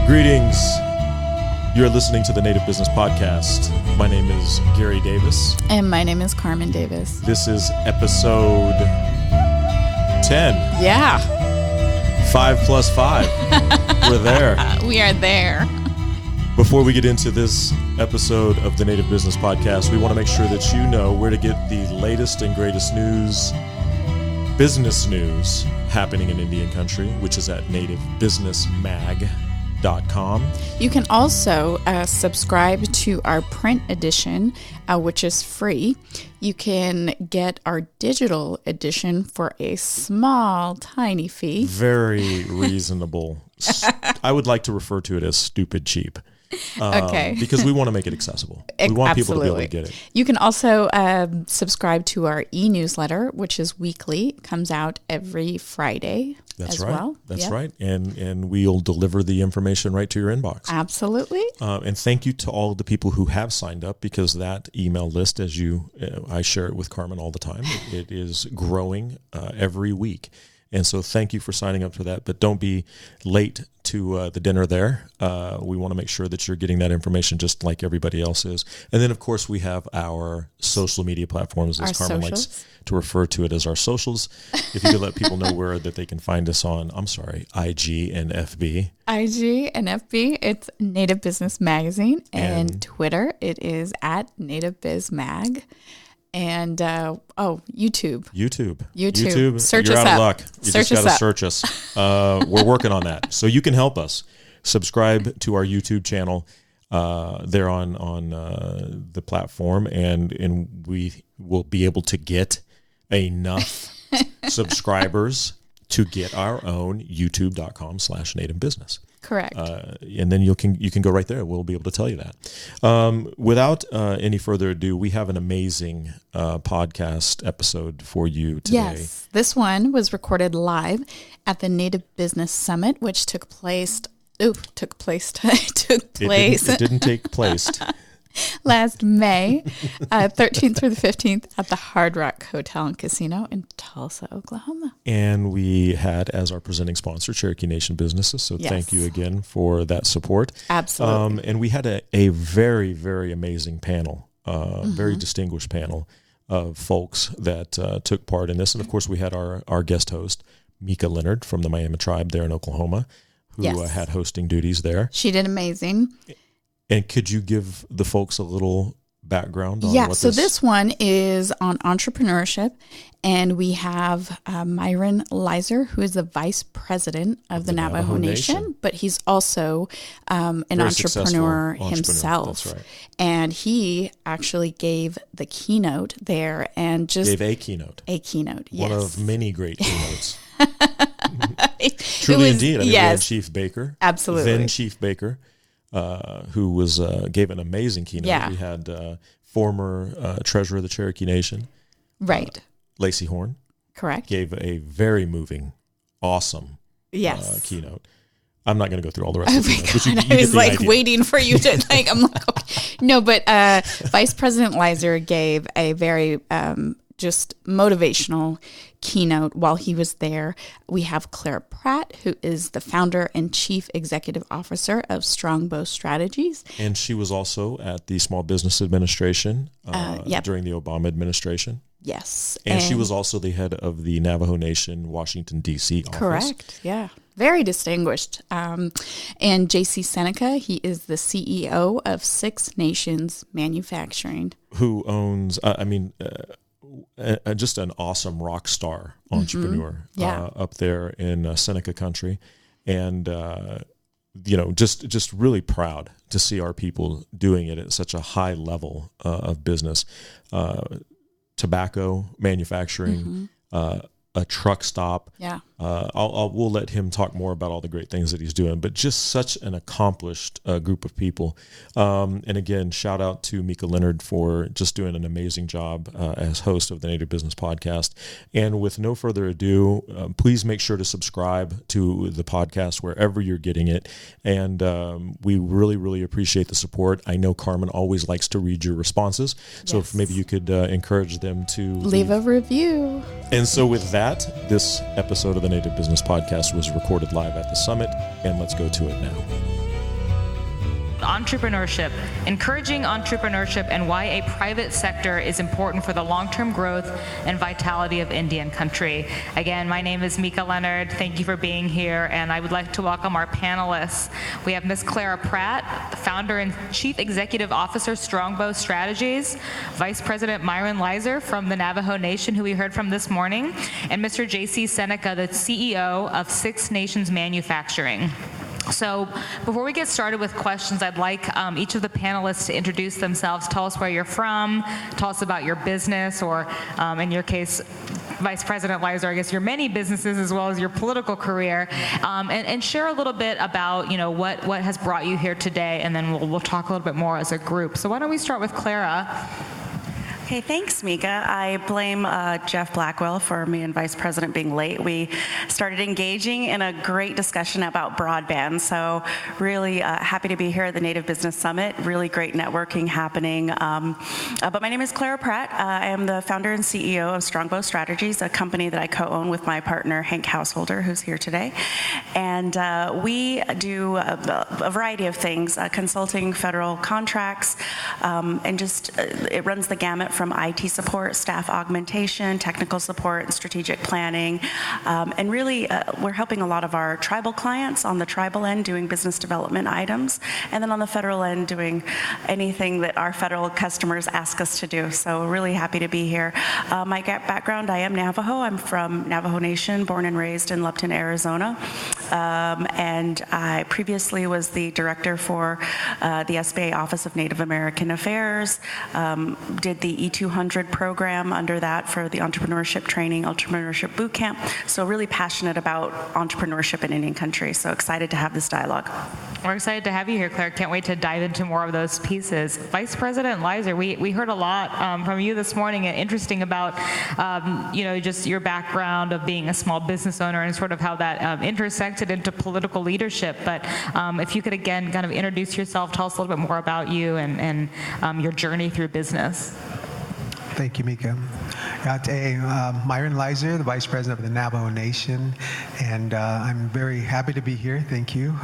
Greetings. You're listening to the Native Business Podcast. My name is Gary Davis. And my name is Carmen Davis. This is episode 10. Yeah. 5 plus 5. We're there. We are there. Before we get into this episode of the Native Business Podcast, we want to make sure that you know where to get the latest and greatest news, business news happening in Indian country, which is at nativebusinessmag.com. You can also subscribe to our print edition, which is free. You can get our digital edition for a small, tiny fee. Very reasonable. I would like to refer to it as stupid cheap. Okay. Because we want to make it accessible. We want people to be able to get it. You can also subscribe to our e-newsletter, which is weekly. It comes out every Friday. That's as right. Well. That's yep. right. And we'll deliver the information right to your inbox. Absolutely. And thank you to all of the people who have signed up, because that email list, as I share it with Carmen all the time, it is growing every week. And so thank you for signing up for that. But don't be late to the dinner there. We want to make sure that you're getting that information just like everybody else is. And then, of course, we have our social media platforms, as Carmen likes to refer to it as our socials. If you could let people know where that they can find us on, IG and FB. IG and FB, it's Native Business Magazine. And Twitter, it is at Native Biz Mag. And YouTube. Search you're us out up. Of luck. You search just got to us search us. We're working on that, so you can help us. Subscribe to our YouTube channel. They're on the platform, and we will be able to get enough subscribers to get our own youtube.com/nativebusiness. Correct. And then you can go right there. We'll be able to tell you that. Without any further ado, we have an amazing podcast episode for you today. Yes. This one was recorded live at the Native Business Summit, which took place. It didn't take place. Last May, 13th through the 15th at the Hard Rock Hotel and Casino in Tulsa, Oklahoma. And we had as our presenting sponsor Cherokee Nation Businesses. So Thank you again for that support. Absolutely. And we had a very, very amazing panel, very distinguished panel of folks that took part in this. And of course, we had our guest host, Mika Leonard from the Miami tribe there in Oklahoma, who had hosting duties there. She did amazing. And could you give the folks a little background on what this one is on entrepreneurship, and we have Myron Lizer, who is the vice president of the Navajo Nation, but he's also an entrepreneur himself. That's right. And he actually gave the keynote there, and gave a keynote. Yes. One of many great keynotes. Truly, indeed. We had Chief Baker. Absolutely. Then Chief Baker. Who was gave an amazing keynote. Yeah. We had former treasurer of the Cherokee Nation, right, Lacey Horn. Correct. Gave a very moving, awesome keynote. I'm not going to go through all the rest of it. But you I was waiting for you to I'm like, okay. No, but Vice President Lizer gave a very just motivational keynote while he was there. We have Clara Pratte, who is the founder and chief executive officer of Strongbow Strategies. And she was also at the Small Business Administration during the Obama administration. Yes. And she was also the head of the Navajo Nation, Washington, D.C. office. Correct. Yeah. Very distinguished. And J.C. Seneca, he is the CEO of Six Nations Manufacturing. Who owns, just an awesome rock star entrepreneur up there in Seneca country. And, just really proud to see our people doing it at such a high level of business. Tobacco manufacturing, a truck stop. Yeah. We'll let him talk more about all the great things that he's doing, but just such an accomplished group of people. And again, shout out to Mika Leonard for just doing an amazing job as host of the Native Business Podcast. And with no further ado, please make sure to subscribe to the podcast wherever you're getting it. And we really, really appreciate the support. I know Carmen always likes to read your responses. So if maybe you could encourage them to leave a review. And so with that, this episode of the Native Business Podcast was recorded live at the summit, and let's go to it now. Entrepreneurship, encouraging entrepreneurship and why a private sector is important for the long-term growth and vitality of Indian country. Again, my name is Mika Leonard. Thank you for being here, and I would like to welcome our panelists. We have Ms. Clara Pratte, the founder and Chief Executive Officer, Strongbow Strategies, Vice President Myron Lizer from the Navajo Nation, who we heard from this morning, and Mr. J.C. Seneca, the CEO of Six Nations Manufacturing. So before we get started with questions, I'd like each of the panelists to introduce themselves, tell us where you're from, tell us about your business, or in your case, Vice President Lizer, I guess your many businesses as well as your political career, and share a little bit about what has brought you here today, and then we'll talk a little bit more as a group. So why don't we start with Clara? Okay, thanks, Mika. I blame Jeff Blackwell for me and Vice President being late. We started engaging in a great discussion about broadband, so really happy to be here at the Native Business Summit. Really great networking happening. But my name is Clara Pratte. I am the founder and CEO of Strongbow Strategies, a company that I co-own with my partner, Hank Householder, who's here today. And we do a variety of things, consulting, federal contracts, and just it runs the gamut from IT support, staff augmentation, technical support, and strategic planning. And really, we're helping a lot of our tribal clients on the tribal end doing business development items, and then on the federal end doing anything that our federal customers ask us to do. So really happy to be here. My background, I am Navajo. I'm from Navajo Nation, born and raised in Lupton, Arizona. And I previously was the director for the SBA Office of Native American Affairs, did the E200 program under that for the entrepreneurship training, entrepreneurship boot camp. So really passionate about entrepreneurship in Indian country. So excited to have this dialogue. We're excited to have you here, Claire. Can't wait to dive into more of those pieces. Vice President Lizer, we heard a lot from you this morning, and interesting about just your background of being a small business owner and sort of how that intersected into political leadership. But if you could again kind of introduce yourself, tell us a little bit more about you and your journey through business. Thank you, Mika. Myron Lizer, the Vice President of the Navajo Nation, and I'm very happy to be here. Thank you.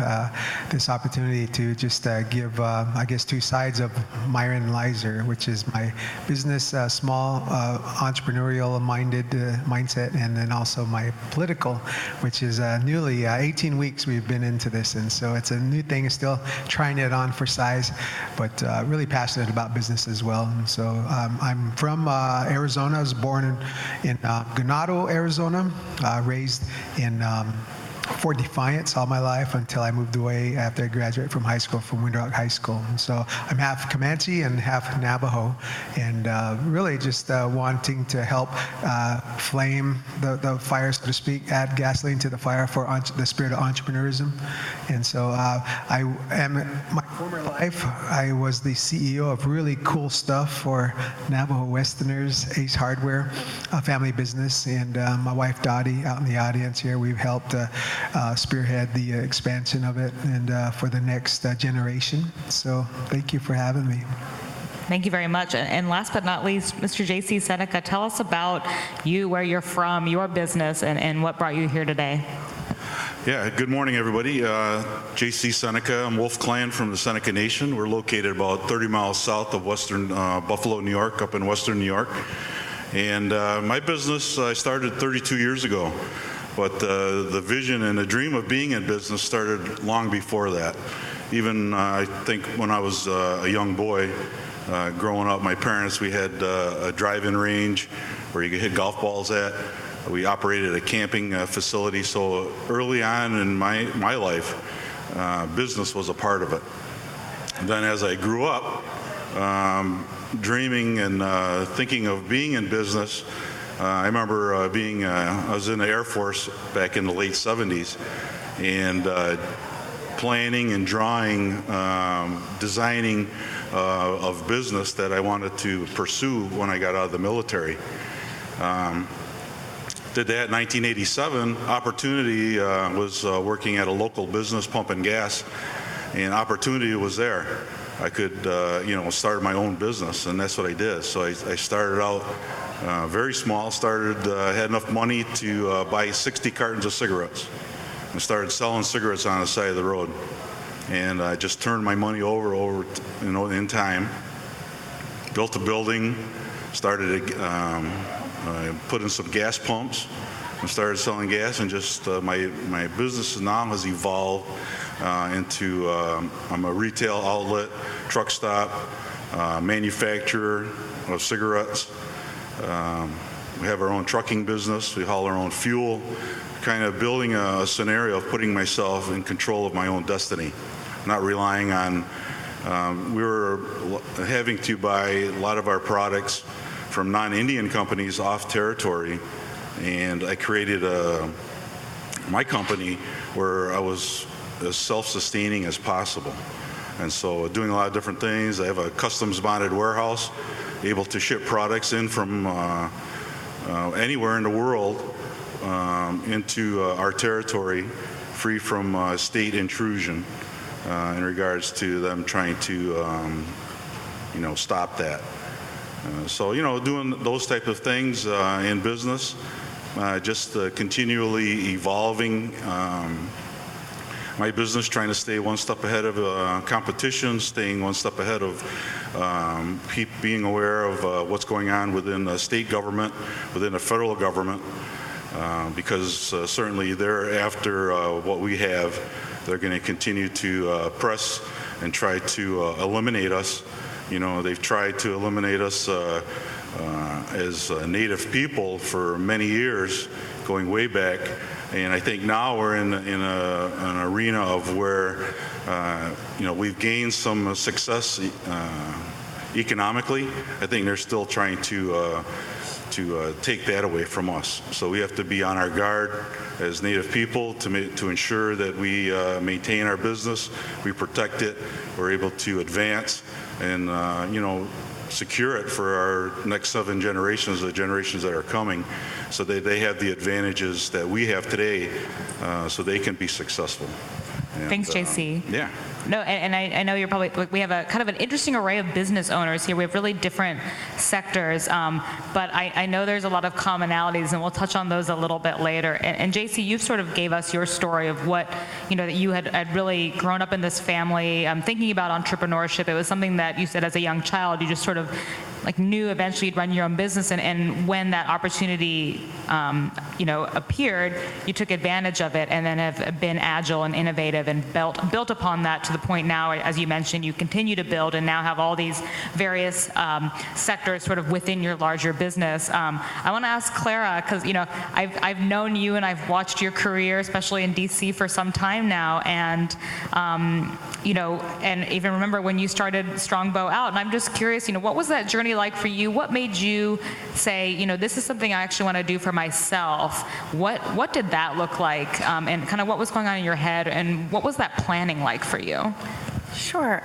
This opportunity to just give, I guess, two sides of Myron Lizer, which is my business, small, entrepreneurial-minded mindset, and then also my political, which is newly 18 weeks we've been into this, and so it's a new thing, still trying it on for size, but really passionate about business as well. And so I'm from Arizona. I was born in Ganado, Arizona, raised in Fort Defiance all my life until I moved away after I graduated from high school, from Winter Rock High School. And so I'm half Comanche and half Navajo, and really just wanting to help flame the fire, so to speak, add gasoline to the fire for the spirit of entrepreneurism. And so I am, my former life, I was the CEO of really cool stuff for Navajo Westerners, Ace Hardware, a family business, and my wife Dottie, out in the audience here, we've helped spearhead the expansion of it and for the next generation. So thank you for having me. Thank you very much. And last but not least, Mr. J.C. Seneca, tell us about you, where you're from, your business, and what brought you here today. Yeah, good morning, everybody. J.C. Seneca, I'm Wolf Clan from the Seneca Nation. We're located about 30 miles south of western Buffalo, New York, up in western New York. And my business I started 32 years ago. But the vision and the dream of being in business started long before that. Even I think when I was a young boy, growing up, my parents, we had a drive-in range where you could hit golf balls at. We operated a camping facility. So early on in my life, business was a part of it. And then as I grew up, dreaming and thinking of being in business, I remember I was in the Air Force back in the late 70s, and planning and drawing, designing of business that I wanted to pursue when I got out of the military. Did that in 1987. Opportunity was working at a local business pumping gas, and opportunity was there. I could, start my own business, and that's what I did. So I started out very small, had enough money to buy 60 cartons of cigarettes and started selling cigarettes on the side of the road. and I just turned my money over, in time. Built a building, started put in some gas pumps, and started selling gas, and just my business now has evolved into I'm a retail outlet, truck stop, manufacturer of cigarettes. We have our own trucking business. We haul our own fuel, kind of building a scenario of putting myself in control of my own destiny, not relying on, we were having to buy a lot of our products from non-Indian companies off territory, and I created my company where I was as self-sustaining as possible. And so doing a lot of different things. I have a customs bonded warehouse, able to ship products in from anywhere in the world into our territory, free from state intrusion in regards to them trying to stop that. So doing those type of things in business, just continually evolving my business, trying to stay one step ahead of competition, staying one step ahead of being aware of what's going on within the state government, within the federal government, because certainly they're after what we have. They're going to continue to press and try to eliminate us. They've tried to eliminate us as Native people for many years, going way back. And I think now we're in an arena of where we've gained some success economically. I think they're still trying to take that away from us. So we have to be on our guard as Native people to ensure that we maintain our business, we protect it, we're able to advance, and secure it for our next 7 generations, the generations that are coming, so that they have the advantages that we have today, so they can be successul. And, thanks, JC. Yeah. No, and I know you're probably, we have a kind of an interesting array of business owners here. We have really different sectors, but I know there's a lot of commonalities, and we'll touch on those a little bit later. And JC, you sort of gave us your story of what, that you had really grown up in this family, thinking about entrepreneurship. It was something that you said as a young child, you just sort of knew eventually you'd run your own business, and when that opportunity, appeared, you took advantage of it, and then have been agile and innovative and built upon that to the point now, as you mentioned, you continue to build and now have all these various sectors sort of within your larger business. I want to ask Clara, because I've known you and I've watched your career, especially in DC, for some time now, and and even remember when you started Strongbow out, and I'm just curious, what was that journey like for you? What made you say, this is something I actually want to do for myself? What did that look like, and kind of what was going on in your head, and what was that planning like for you? Sure.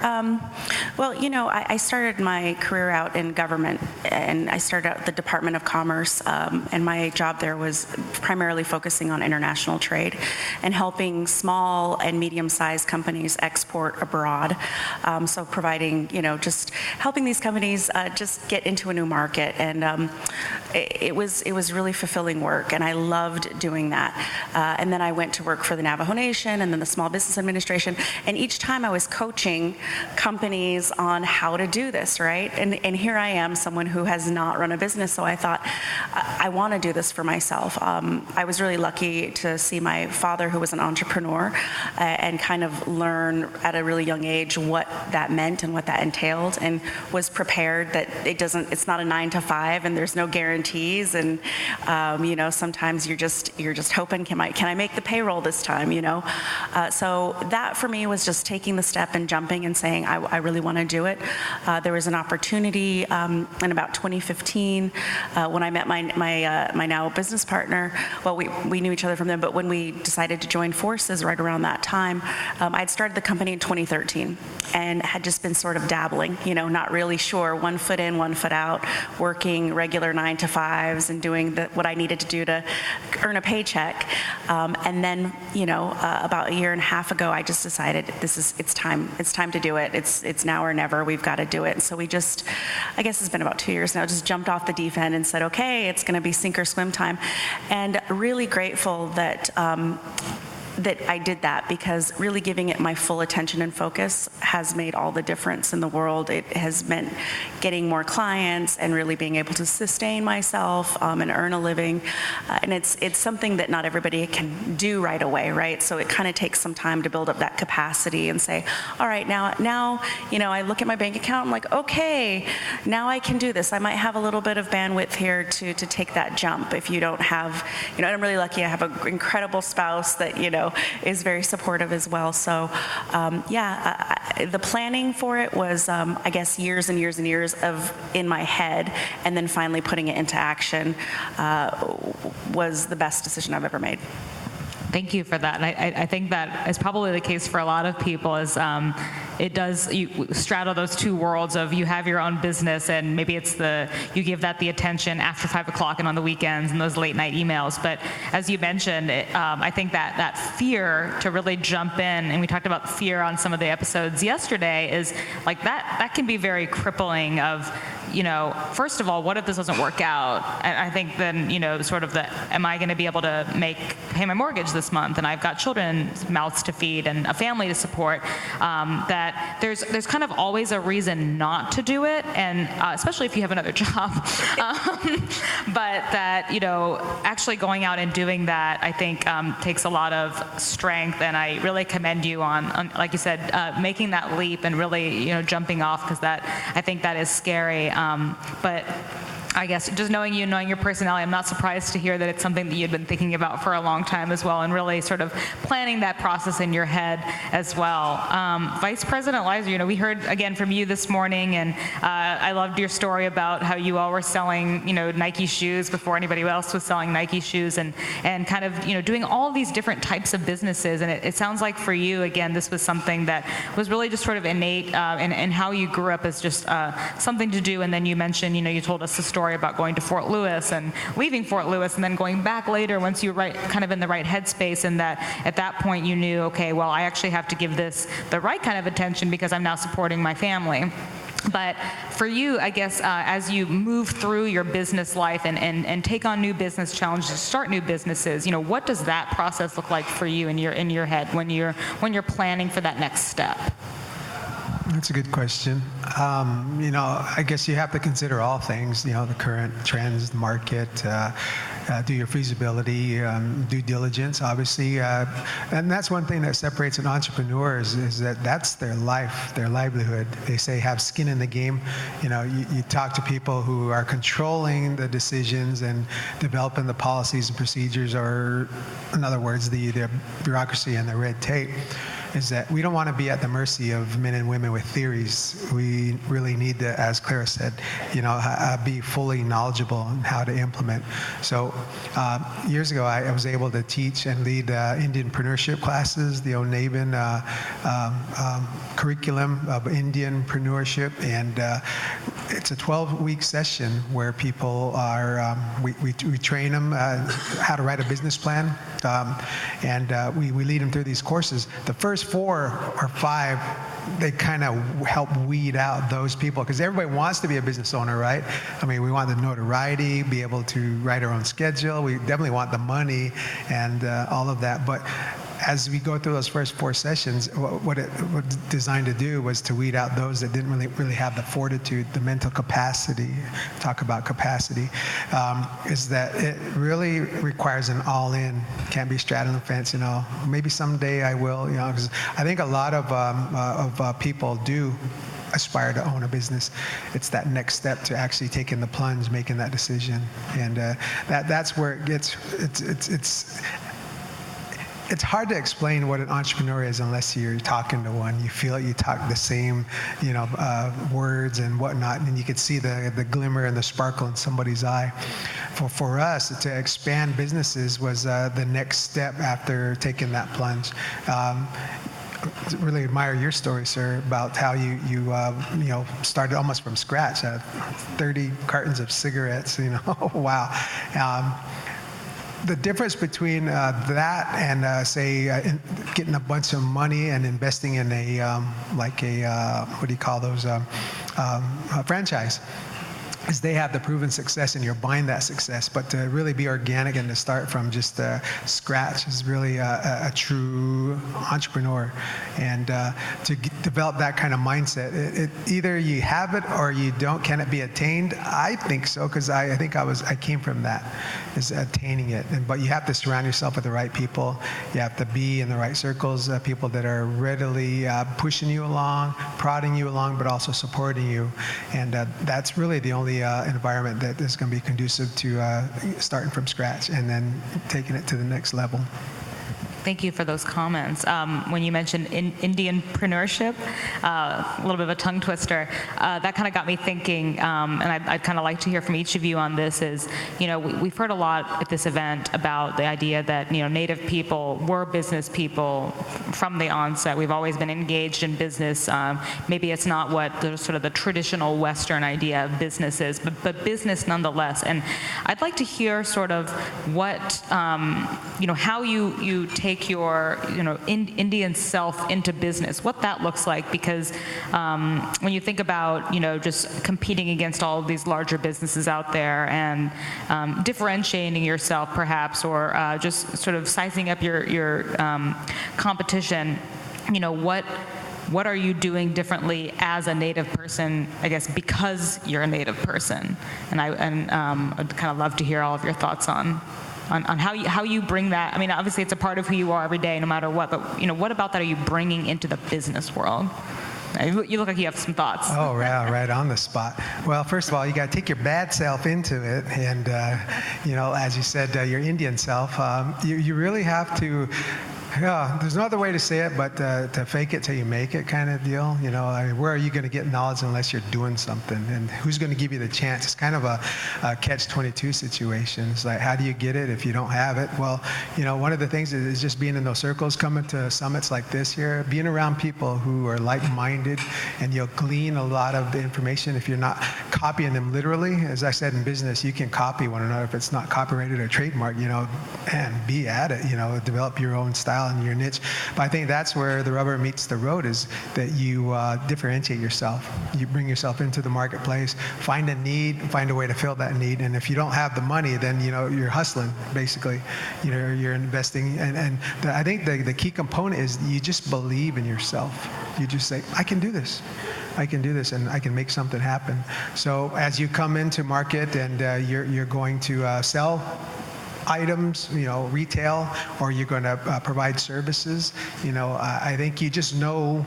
Well, I started my career out in government, and I started out at the Department of Commerce, and my job there was primarily focusing on international trade and helping small and medium-sized companies export abroad. So providing, just helping these companies just get into a new market, and it was really fulfilling work, and I loved doing that. And then I went to work for the Navajo Nation and then the Small Business Administration, and each time I was coaching companies on how to do this, right? And here I am, someone who has not run a business, so I thought, I want to do this for myself. I was really lucky to see my father, who was an entrepreneur, and kind of learn at a really young age what that meant and what that entailed, and was prepared that it's not a 9 to 5, and there's no guarantees, and sometimes you're just hoping, can I make the payroll this time, So that for me was just taking the step and jumping and saying, I really want to do it. There was an opportunity in about 2015 when I met my now business partner. Well, we knew each other from then, but when we decided to join forces right around that time, I'd started the company in 2013 and had just been sort of dabbling, not really sure, one foot in, one foot out, working regular 9 to 5s and doing what I needed to do to earn a paycheck. And then, about a year and a half ago, I just decided it's time. It's time to do it. It's now or never. We've got to do it. And so we just, I guess it's been about 2 years now, just jumped off the deep end and said, okay, it's going to be sink or swim time. And really grateful that that I did that, because really giving it my full attention and focus has made all the difference in the world. It has meant getting more clients and really being able to sustain myself and earn a living. And it's something that not everybody can do right away, right? So it kind of takes some time to build up that capacity and say, all right, now, I look at my bank account, I'm like, okay, now I can do this. I might have a little bit of bandwidth here to take that jump. If you don't have, I'm really lucky. I have an incredible spouse that, is very supportive as well. So, the planning for it was, I guess, years and years and years of in my head, and then finally putting it into action was the best decision I've ever made. Thank you for that. And I think that is probably the case for a lot of people, is you straddle those two worlds of you have your own business, and maybe you give that the attention after 5 o'clock and on the weekends and those late night emails. But as you mentioned, I think that fear to really jump in, and we talked about fear on some of the episodes yesterday, is like that can be very crippling of, first of all, what if this doesn't work out? And I think then, sort of am I going to be able to pay my mortgage this month, and I've got children's mouths to feed and a family to support, that there's kind of always a reason not to do it, and especially if you have another job. But that, actually going out and doing that, I think takes a lot of strength, and I really commend you on like you said, making that leap and really, jumping off, because I think that is scary. But I guess just knowing you, knowing your personality, I'm not surprised to hear that it's something that you'd been thinking about for a long time as well, and really sort of planning that process in your head as well. Vice President Lizer, we heard again from you this morning, and I loved your story about how you all were selling, Nike shoes before anybody else was selling Nike shoes, and kind of, doing all these different types of businesses. And it sounds like for you, again, this was something that was really just sort of innate in how you grew up as just something to do. And then you mentioned, you told us the story about going to Fort Lewis and leaving Fort Lewis and then going back later once you were kind of in the right headspace, and that at that point you knew, okay, well, I actually have to give this the right kind of attention because I'm now supporting my family. But for you, I guess, as you move through your business life and take on new business challenges, start new businesses, what does that process look like for you in your head when you're planning for that next step? That's a good question. I guess you have to consider all things, the current trends, the market, do your feasibility, due diligence, obviously. And that's one thing that separates an entrepreneur is that that's their life, their livelihood. They say have skin in the game. You talk to people who are controlling the decisions and developing the policies and procedures, or in other words, the bureaucracy and the red tape. Is that we don't want to be at the mercy of men and women with theories. We really need to, as Clara said, be fully knowledgeable on how to implement. So years ago, I was able to teach and lead Indianpreneurship classes, the O'Neill curriculum of Indianpreneurship, and it's a 12-week session where people are, we train them how to write a business plan, and we lead them through these courses. The first 4 or 5, they kind of help weed out those people, because everybody wants to be a business owner, right? I mean, we want the notoriety, be able to write our own schedule. We definitely want the money and all of that. But as we go through those first 4 sessions, what it was designed to do was to weed out those that didn't really have the fortitude, the mental capacity. Talk about capacity, is that it really requires an all-in. Can't be straddling the fence. Maybe someday I will. Because I think a lot of people do aspire to own a business. It's that next step to actually taking the plunge, making that decision, and that's where it gets. It's hard to explain what an entrepreneur is unless you're talking to one. You feel it, you talk the same, words and whatnot, and you could see the glimmer and the sparkle in somebody's eye. For us, to expand businesses was the next step after taking that plunge. Really admire your story, sir, about how you started almost from scratch. 30 cartons of cigarettes. Wow. The difference between that and say getting a bunch of money and investing in a what do you call those, franchise. is they have the proven success and you're buying that success. But to really be organic and to start from just scratch is really a true entrepreneur. And to develop that kind of mindset, either you have it or you don't. Can it be attained? I think so, because I think I came from that, is attaining it. But you have to surround yourself with the right people. You have to be in the right circles, people that are readily pushing you along, prodding you along, but also supporting you. And that's really the only environment that is going to be conducive to starting from scratch and then taking it to the next level. Thank you for those comments. When you mentioned Indianpreneurship, a little bit of a tongue twister, that kind of got me thinking, and I'd kind of like to hear from each of you on this, is, we've heard a lot at this event about the idea that, Native people were business people from the onset. We've always been engaged in business. Maybe it's not what the sort of the traditional Western idea of business is, but business nonetheless. And I'd like to hear sort of what, how you take your Indian self into business, what that looks like, because when you think about just competing against all of these larger businesses out there and differentiating yourself perhaps, or just sort of sizing up your competition, what are you doing differently as a Native person, I guess, because you're a Native person? And I'd kind of love to hear all of your thoughts on how you bring that. I mean, obviously it's a part of who you are every day, no matter what, but what about that are you bringing into the business world? You look like you have some thoughts. Oh, right on the spot. Well, first of all, you got to take your bad self into it, and as you said, your Indian self. You really have to. Yeah, there's no other way to say it, but to fake it till you make it kind of deal. Where are you going to get knowledge unless you're doing something? And who's going to give you the chance? It's kind of a catch-22 situation. It's like, how do you get it if you don't have it? Well, one of the things is just being in those circles, coming to summits like this here, being around people who are like-minded, and you'll glean a lot of the information if you're not copying them literally. As I said, in business, you can copy one another if it's not copyrighted or trademarked, and be at it, develop your own style and your niche. But I think that's where the rubber meets the road, is that you differentiate yourself. You bring yourself into the marketplace, find a need, find a way to fill that need. And if you don't have the money, then you're hustling, basically. You're investing. And I think the key component is you just believe in yourself. You just say, I can do this. I can do this, and I can make something happen. So as you come into market and you're going to sell items, retail, or you're going to provide services, I think you just know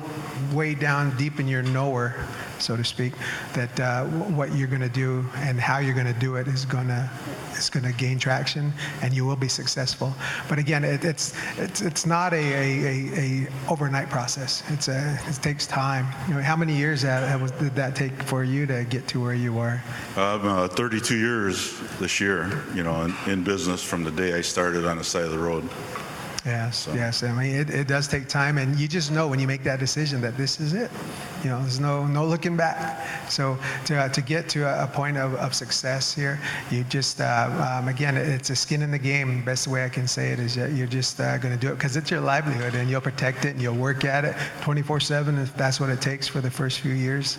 way down deep in your knower, so to speak, that what you're going to do and how you're going to do it is going to gain traction, and you will be successful. But again, it's not a overnight process. It takes time. How many years did that take for you to get to where you are? 32 years this year, in business from the day I started on the side of the road. Yes. I mean, it does take time, and you just know when you make that decision that this is it. There's no looking back. So to get to a point of success here, you just again, it's a skin in the game. Best way I can say it is that you're just going to do it because it's your livelihood, and you'll protect it and you'll work at it 24/7 if that's what it takes for the first few years.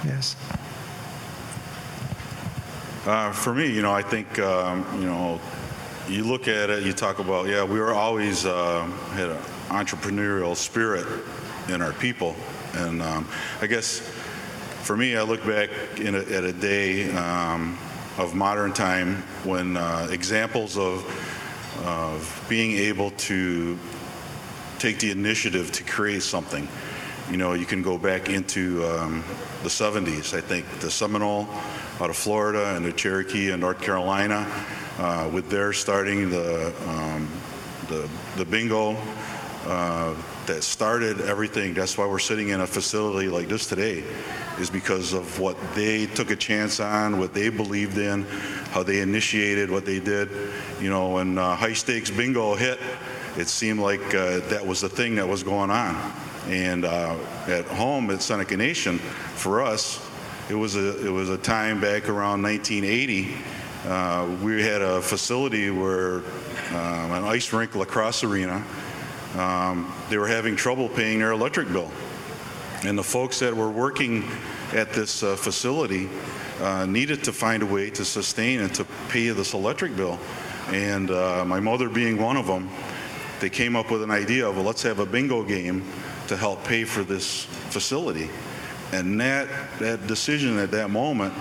Yes. For me, I think you look at it, you talk about, we were always had an entrepreneurial spirit in our people. And I guess for me, I look back at a day of modern time when examples of being able to take the initiative to create something. You can go back into the 70s. I think the Seminole out of Florida and the Cherokee in North Carolina, with their starting the bingo that started everything. That's why we're sitting in a facility like this today, is because of what they took a chance on, what they believed in, how they initiated what they did. When high stakes bingo hit, it seemed like that was the thing that was going on. And at home at Seneca Nation, for us, it was a time back around 1980. We had a facility where an ice rink lacrosse arena. They were having trouble paying their electric bill, and the folks that were working at this facility needed to find a way to sustain and to pay this electric bill. And my mother being one of them, they came up with an idea of, well, let's have a bingo game to help pay for this facility. And that decision at that moment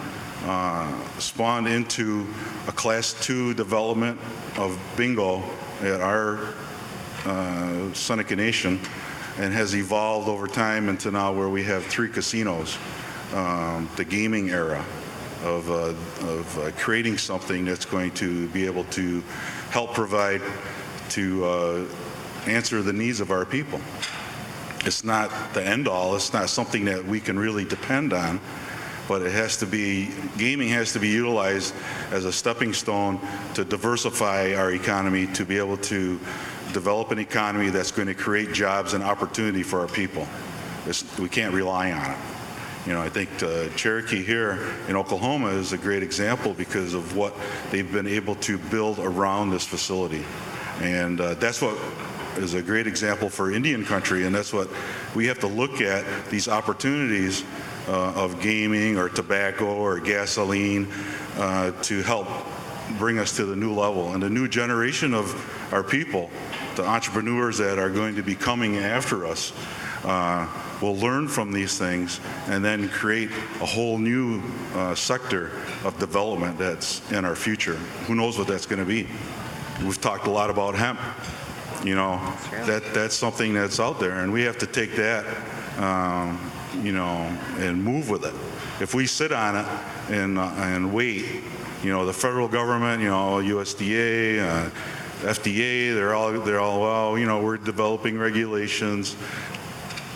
spawned into a Class 2 development of bingo at our Seneca Nation, and has evolved over time into now where we have 3 casinos. The gaming era of creating something that's going to be able to help provide to answer the needs of our people. It's not the end all. It's not something that we can really depend on, but it has to be, gaming has to be utilized as a stepping stone to diversify our economy, to be able to develop an economy that's going to create jobs and opportunity for our people. We can't rely on it. You know, I think Cherokee here in Oklahoma is a great example because of what they've been able to build around this facility. And that's what is a great example for Indian country, and that's what we have to look at, these opportunities of gaming or tobacco or gasoline to help bring us to the new level. And the new generation of our people, the entrepreneurs that are going to be coming after us, will learn from these things and then create a whole new sector of development that's in our future. Who knows what that's going to be? We've talked a lot about hemp. You know, that's something that's out there, and we have to take that, you know, and move with it. If we sit on it and wait, you know, the federal government, you know, USDA, FDA, they're all well, you know, we're developing regulations.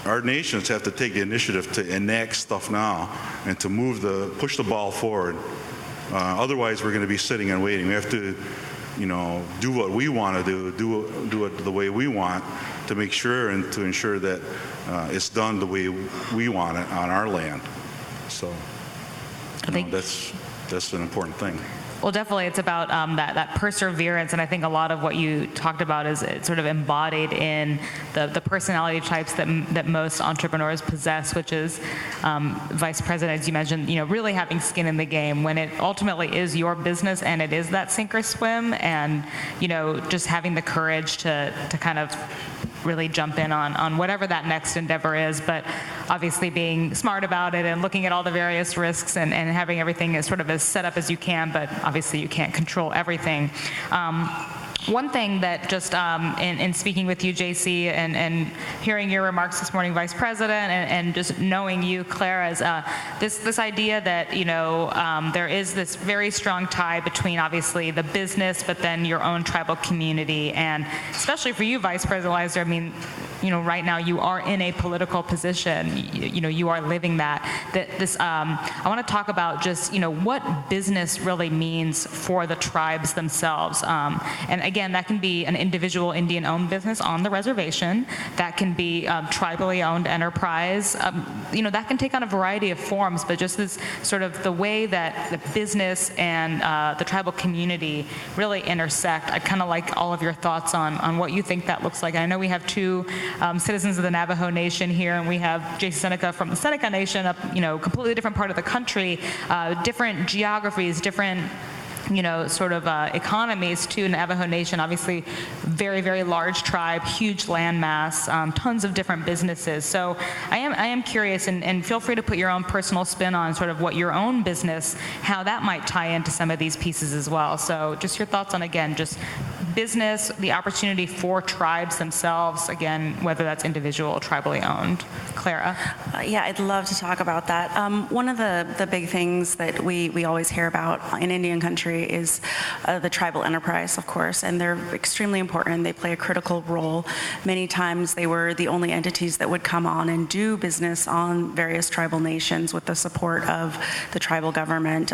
Our nations have to take the initiative to enact stuff now and to push the ball forward. Otherwise, we're going to be sitting and waiting. We have to, you know, do what we want to do it the way we want, to make sure and to ensure that it's done the way we want it on our land. So, you know, that's an important thing. Well, definitely, it's about that perseverance, and I think a lot of what you talked about is sort of embodied in the personality types that most entrepreneurs possess, which is Vice President, as you mentioned, you know, really having skin in the game when it ultimately is your business and it is that sink or swim, and you know, just having the courage to kind of really jump in on whatever that next endeavor is, but obviously being smart about it and looking at all the various risks and having everything as sort of as set up as you can, but obviously you can't control everything. One thing that just in speaking with you, JC, and hearing your remarks this morning, Vice President, and just knowing you, Clara, is this idea that, you know, there is this very strong tie between obviously the business, but then your own tribal community, and especially for you, Vice President Lizer, I mean, you know, right now you are in a political position. You know, you are living that. I want to talk about just, you know, what business really means for the tribes themselves. And again, that can be an individual Indian-owned business on the reservation. That can be tribally owned enterprise. You know, that can take on a variety of forms, but just this sort of the way that the business and the tribal community really intersect. I'd kind of like all of your thoughts on what you think that looks like. I know we have two citizens of the Navajo Nation here, and we have JC Seneca from the Seneca Nation, up, you know, completely different part of the country, different geographies, different, you know, sort of economies too. Navajo Nation, obviously very, very large tribe, huge landmass, tons of different businesses. So I am curious, and feel free to put your own personal spin on sort of what your own business, how that might tie into some of these pieces as well. So just your thoughts on, again, just business, the opportunity for tribes themselves, again, whether that's individual or tribally owned. Clara? Yeah, I'd love to talk about that. One of the big things that we always hear about in Indian country is the tribal enterprise, of course, and they're extremely important. They play a critical role. Many times they were the only entities that would come on and do business on various tribal nations with the support of the tribal government.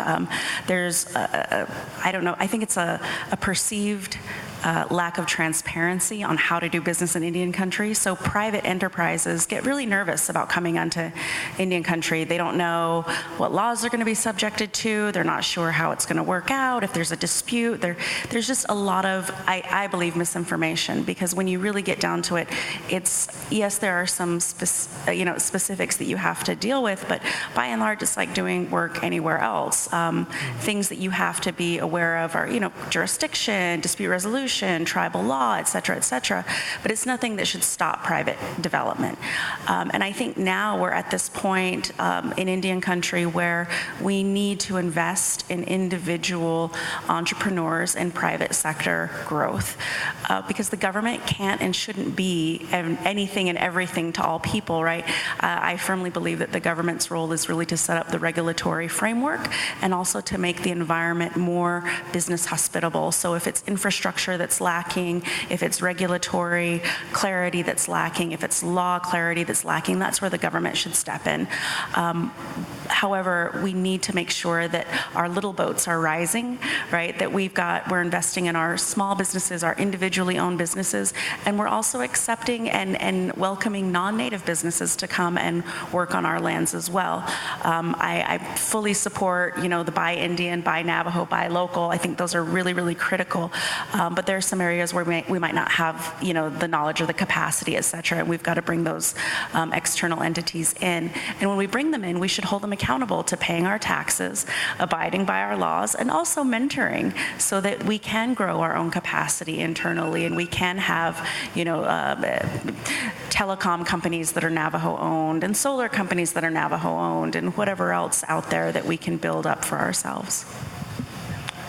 There's, I don't know, I think it's a perceived lack of transparency on how to do business in Indian country. So private enterprises get really nervous about coming onto Indian country. They don't know what laws they're going to be subjected to. They're not sure how it's going to work out. If there's a dispute, there's just a lot of, I believe, misinformation, because when you really get down to it, it's, yes, there are some specifics that you have to deal with, but by and large, it's like doing work anywhere else. Things that you have to be aware of are, jurisdiction, dispute resolution, tribal law, et cetera, but it's nothing that should stop private development. And I think now we're at this point in Indian country where we need to invest in individual entrepreneurs and private sector growth, because the government can't and shouldn't be anything and everything to all people, right? I firmly believe that the government's role is really to set up the regulatory framework and also to make the environment more business hospitable. So if it's infrastructure that's lacking, if it's regulatory clarity that's lacking, if it's law clarity that's lacking, that's where the government should step in. However, we need to make sure that our little boats are rising, right? That we're investing in our small businesses, our individually owned businesses, and we're also accepting and welcoming non-native businesses to come and work on our lands as well. I fully support, the buy Indian, buy Navajo, buy local. I think those are really, really critical. But there are some areas where we might not have, the knowledge or the capacity, et cetera, and we've got to bring those external entities in. And when we bring them in, we should hold them accountable to paying our taxes, abiding by our laws, and also mentoring so that we can grow our own capacity internally and we can have, telecom companies that are Navajo owned and solar companies that are Navajo owned and whatever else out there that we can build up for ourselves.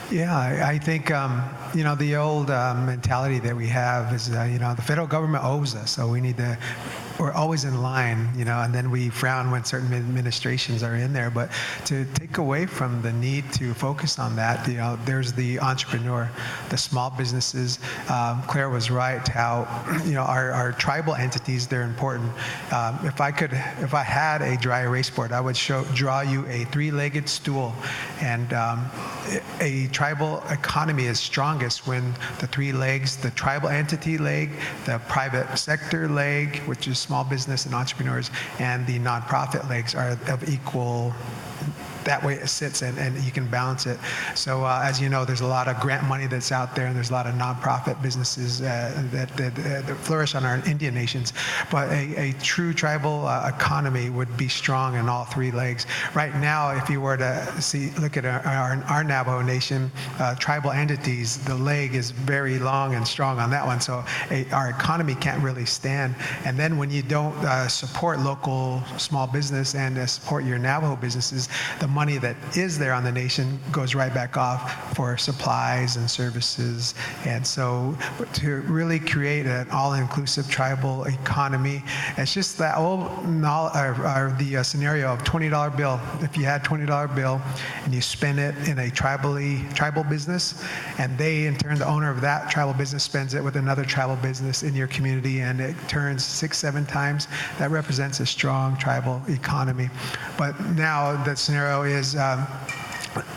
Yeah, I think, the old mentality that we have is, the federal government owes us, so we're always in line, and then we frown when certain administrations are in there. But to take away from the need to focus on that, there's the entrepreneur, the small businesses. Clara was right how, our tribal entities, they're important. If I had a dry erase board, I would draw you a three-legged stool, and a tribal economy is strongest when the three legs, the tribal entity leg, the private sector leg, which is small business and entrepreneurs, and the nonprofit legs are of equal. That way it sits and you can balance it. So as you know, there's a lot of grant money that's out there, and there's a lot of nonprofit businesses that flourish on our Indian nations. But a true tribal economy would be strong in all three legs. Right now, if you were to look at our Navajo Nation tribal entities, the leg is very long and strong on that one. So our economy can't really stand. And then when you don't support local small business and support your Navajo businesses, the money that is there on the nation goes right back off for supplies and services. And so to really create an all-inclusive tribal economy, it's just that old the scenario of $20 bill. If you had $20 bill and you spend it in a tribal business, and they, in turn, the owner of that tribal business spends it with another tribal business in your community, and it turns 6-7 times, that represents a strong tribal economy. But now the scenario is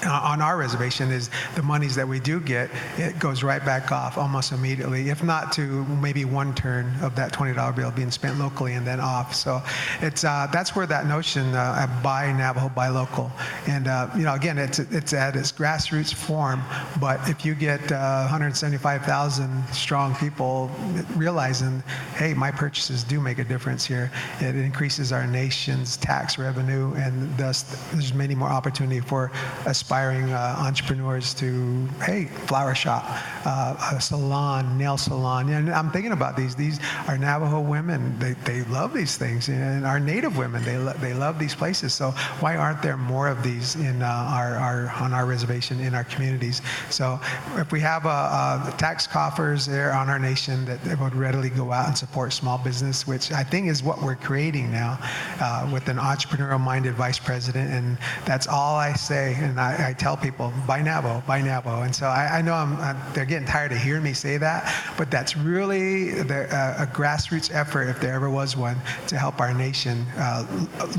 on our reservation is the monies that we do get, it goes right back off almost immediately, if not to maybe one turn of that $20 bill being spent locally and then off. So it's that's where that notion buy Navajo, buy local, and again, it's at its grassroots form. But if you get 175,000 strong people realizing, hey, my purchases do make a difference here, it increases our nation's tax revenue, and thus there's many more opportunity for aspiring entrepreneurs to, hey, flower shop, a salon, nail salon. And I'm thinking about these. These are Navajo women. They love these things. And our Native women, they love these places. So why aren't there more of these on our reservation, in our communities? So if we have tax coffers there on our nation that would readily go out and support small business, which I think is what we're creating now with an entrepreneurial-minded vice president. And that's all I say. And I tell people, buy Navajo, buy Navajo. And so I know they're getting tired of hearing me say that, but that's really a grassroots effort, if there ever was one, to help our nation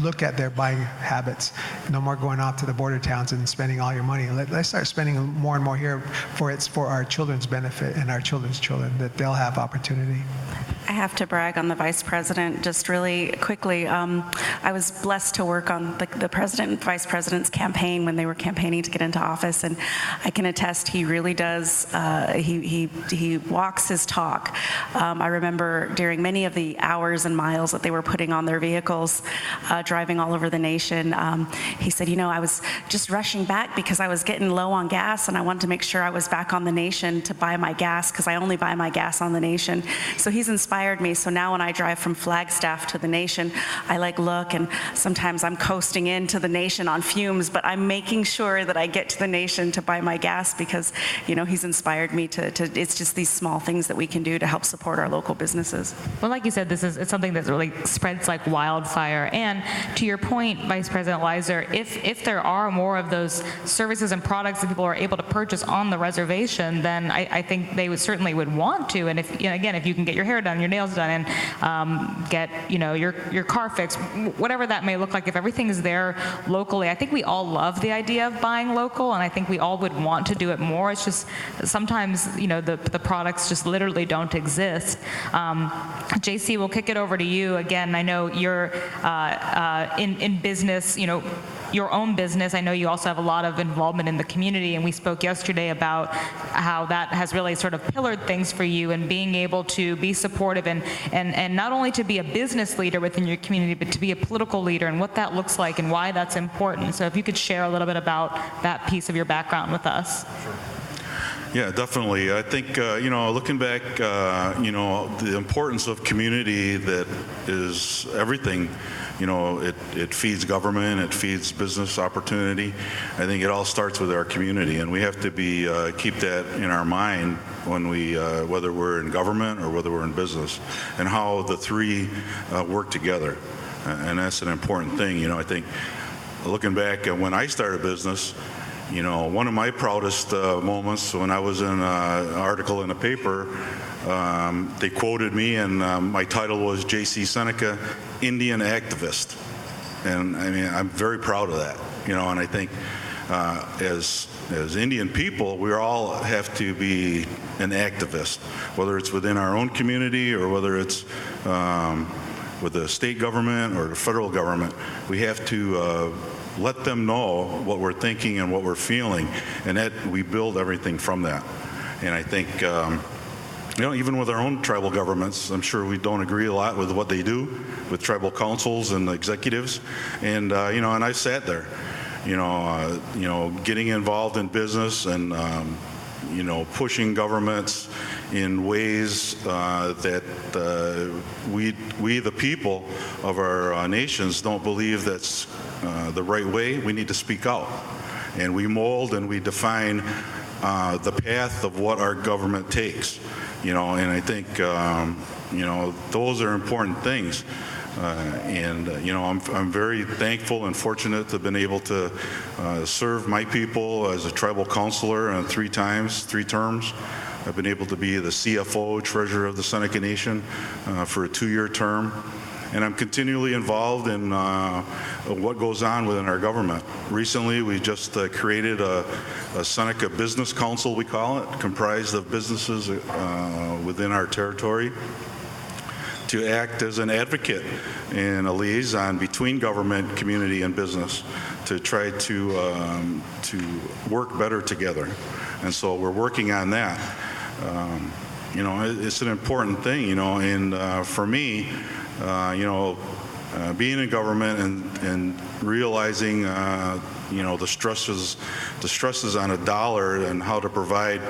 look at their buying habits. No more going off to the border towns and spending all your money. Let's start spending more and more here, for it's for our children's benefit and our children's children, that they'll have opportunity. I have to brag on the vice president just really quickly. I was blessed to work on the president and vice president's campaign when they were campaigning to get into office, and I can attest he really does. He walks his talk. I remember during many of the hours and miles that they were putting on their vehicles, driving all over the nation, he said, I was just rushing back because I was getting low on gas, and I wanted to make sure I was back on the nation to buy my gas, because I only buy my gas on the nation. So he's inspired me. So now when I drive from Flagstaff to the nation, I look, and sometimes I'm coasting into the nation on fumes, but I'm making sure that I get to the nation to buy my gas, because he's inspired me to it's just these small things that we can do to help support our local businesses. Well, like you said, it's something that really spreads like wildfire. And to your point, Vice President Lizer, if there are more of those services and products that people are able to purchase on the reservation, then I think they certainly would want to. And if you can get your hair done, your nails done, and get your car fixed, whatever that may look like, if everything is there locally, I think we all love the idea of buying local, and I think we all would want to do it more. It's just sometimes the products just literally don't exist. JC, we'll kick it over to you again. I know you're in business, your own business. I know you also have a lot of involvement in the community, and we spoke yesterday about how that has really sort of pillared things for you, and being able to be supportive and not only to be a business leader within your community, but to be a political leader, and what that looks like and why that's important. So if you could share a little bit about that piece of your background with us. Sure. Yeah, definitely. I think, looking back, the importance of community, that is everything. It feeds government, it feeds business opportunity. I think it all starts with our community, and we have to keep that in our mind when whether we're in government or whether we're in business, and how the three work together. And that's an important thing. I think looking back at when I started business, one of my proudest moments when I was in an article in a paper, they quoted me, and my title was JC Seneca, Indian Activist. And I mean, I'm very proud of that, and I think as Indian people, we all have to be an activist, whether it's within our own community or whether it's with the state government or the federal government. We have to let them know what we're thinking and what we're feeling, and that we build everything from that. And I think, even with our own tribal governments, I'm sure we don't agree a lot with what they do with tribal councils and executives. And and I sat there, getting involved in business and pushing governments in ways that we the people of our nations don't believe that's the right way. We need to speak out, and we mold and we define the path of what our government takes. And I think those are important things. I'm very thankful and fortunate to have been able to serve my people as a tribal counselor 3 terms. I've been able to be the CFO, treasurer of the Seneca Nation, for a 2-year term. And I'm continually involved in what goes on within our government. Recently, we just created a Seneca Business Council, we call it, comprised of businesses within our territory, to act as an advocate and a liaison between government, community, and business to try to work better together. And so we're working on that. It's an important thing, and for me, being in government and realizing, the stresses on a dollar and how to provide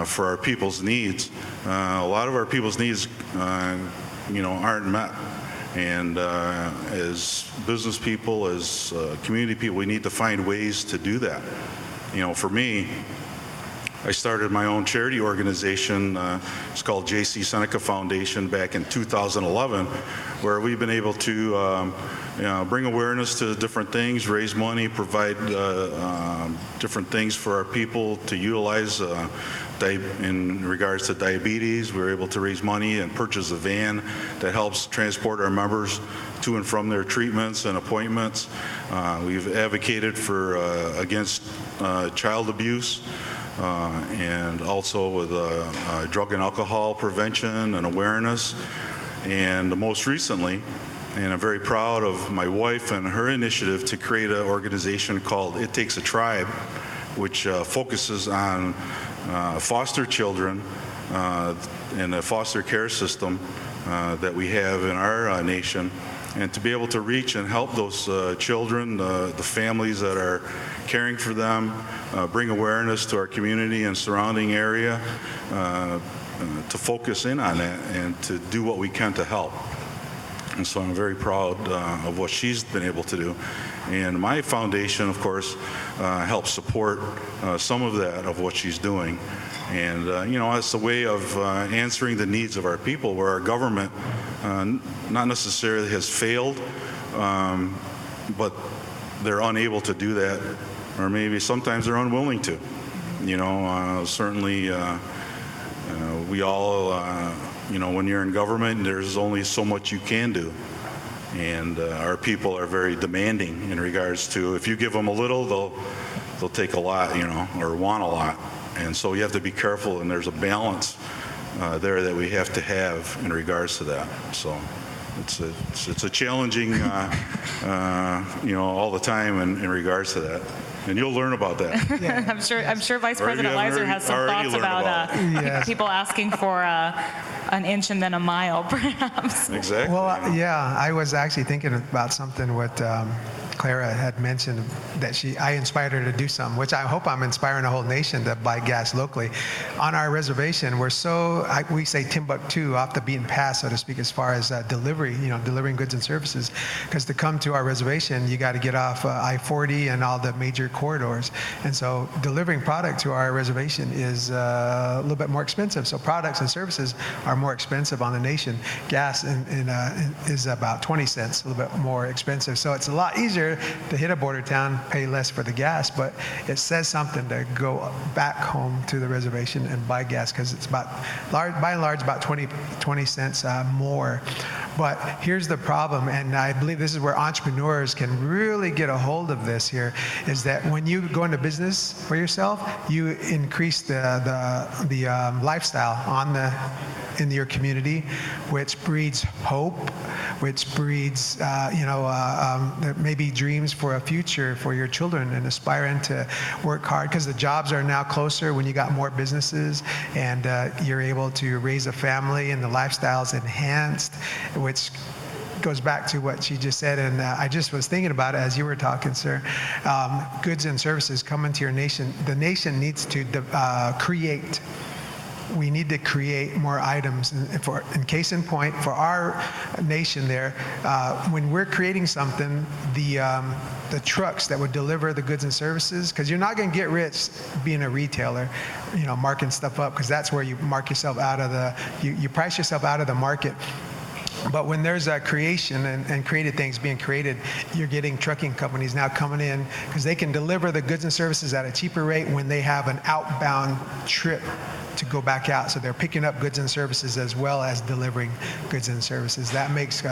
for our people's needs. A lot of our people's needs, aren't met. And as business people, as community people, we need to find ways to do that. For me, I started my own charity organization. It's called J.C. Seneca Foundation back in 2011, where we've been able to bring awareness to different things, raise money, provide different things for our people to utilize in regards to diabetes. We were able to raise money and purchase a van that helps transport our members to and from their treatments and appointments. We've advocated for against child abuse and also with drug and alcohol prevention and awareness. And most recently, and I'm very proud of my wife and her initiative to create an organization called It Takes a Tribe, which focuses on foster children and the foster care system that we have in our nation, and to be able to reach and help those children, the families that are caring for them, bring awareness to our community and surrounding area, to focus in on that and to do what we can to help. And so I'm very proud of what she's been able to do. And my foundation, of course, helps support some of that, of what she's doing. And, it's a way of answering the needs of our people, where our government not necessarily has failed, but they're unable to do that, or maybe sometimes they're unwilling to. Certainly we all, when you're in government, there's only so much you can do. And our people are very demanding in regards to, if you give them a little, they'll take a lot, or want a lot. And so you have to be careful, and there's a balance there that we have to have in regards to that. So it's a challenging, all the time in regards to that. And you'll learn about that. Yeah. I'm sure Vice President Lizer has some thoughts about people asking for an inch and then a mile, perhaps. Exactly. Well, I was actually thinking about something what Clara had mentioned, that I inspired her to do something, which I hope I'm inspiring the whole nation to buy gas locally. On our reservation, we say Timbuktu, off the beaten path, so to speak, as far as delivery, delivering goods and services. Because to come to our reservation, you got to get off I-40 and all the major corridors. And so delivering product to our reservation is a little bit more expensive. So products and services are more expensive on the nation. Gas is about 20 cents, a little bit more expensive. So it's a lot easier to hit a border town, pay less for the gas, but it says something to go back home to the reservation and buy gas, because it's by and large about 20 cents more. But here's the problem, and I believe this is where entrepreneurs can really get a hold of this here, is that when you go into business for yourself, you increase the lifestyle in your community, which breeds hope, which breeds maybe dreams for a future for your children, and aspiring to work hard, because the jobs are now closer when you got more businesses, and you're able to raise a family, and the lifestyle's enhanced, which goes back to what she just said, and I just was thinking about it as you were talking, sir. Goods and services come into your nation. The nation needs to create. We need to create more items. In case in point, for our nation there, when we're creating something, the trucks that would deliver the goods and services, because you're not going to get rich being a retailer, marking stuff up, because that's where you mark yourself out of you price yourself out of the market. But when there's a creation and created things being created, you're getting trucking companies now coming in, because they can deliver the goods and services at a cheaper rate when they have an outbound trip to go back out. So they're picking up goods and services as well as delivering goods and services. That makes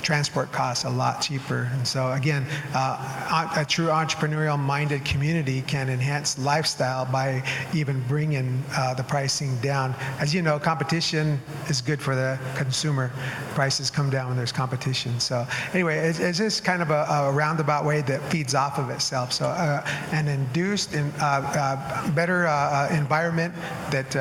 transport costs a lot cheaper. And so again, a true entrepreneurial minded community can enhance lifestyle by even bringing the pricing down. As you know, competition is good for the consumer. Prices come down when there's competition. So anyway, it's just kind of a roundabout way that feeds off of itself. So an induced better environment that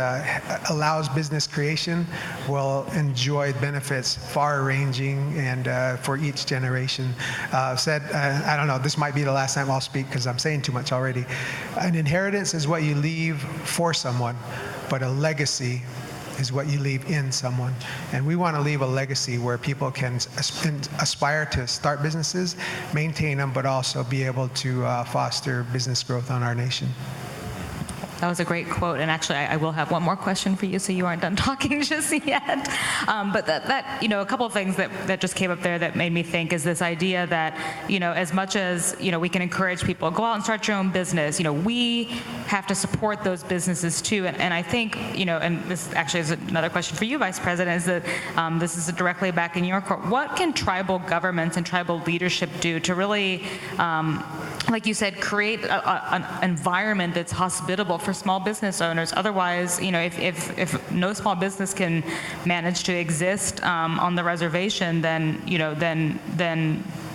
allows business creation will enjoy benefits far-ranging and for each generation. I don't know, this might be the last time I'll speak because I'm saying too much already. An inheritance is what you leave for someone, but a legacy is what you leave in someone. And we want to leave a legacy where people can aspire to start businesses, maintain them, but also be able to foster business growth on our nation. That was a great quote, and actually, I will have one more question for you, so you aren't done talking just yet. But that a couple of things that just came up there that made me think is this idea that, as much as we can encourage people go out and start your own business, we have to support those businesses too. And I think, and this actually is another question for you, Vice President, is that this is directly back in your court. What can tribal governments and tribal leadership do to really, like you said, create an environment that's hospitable for small business owners? Otherwise, if no small business can manage to exist on the reservation, then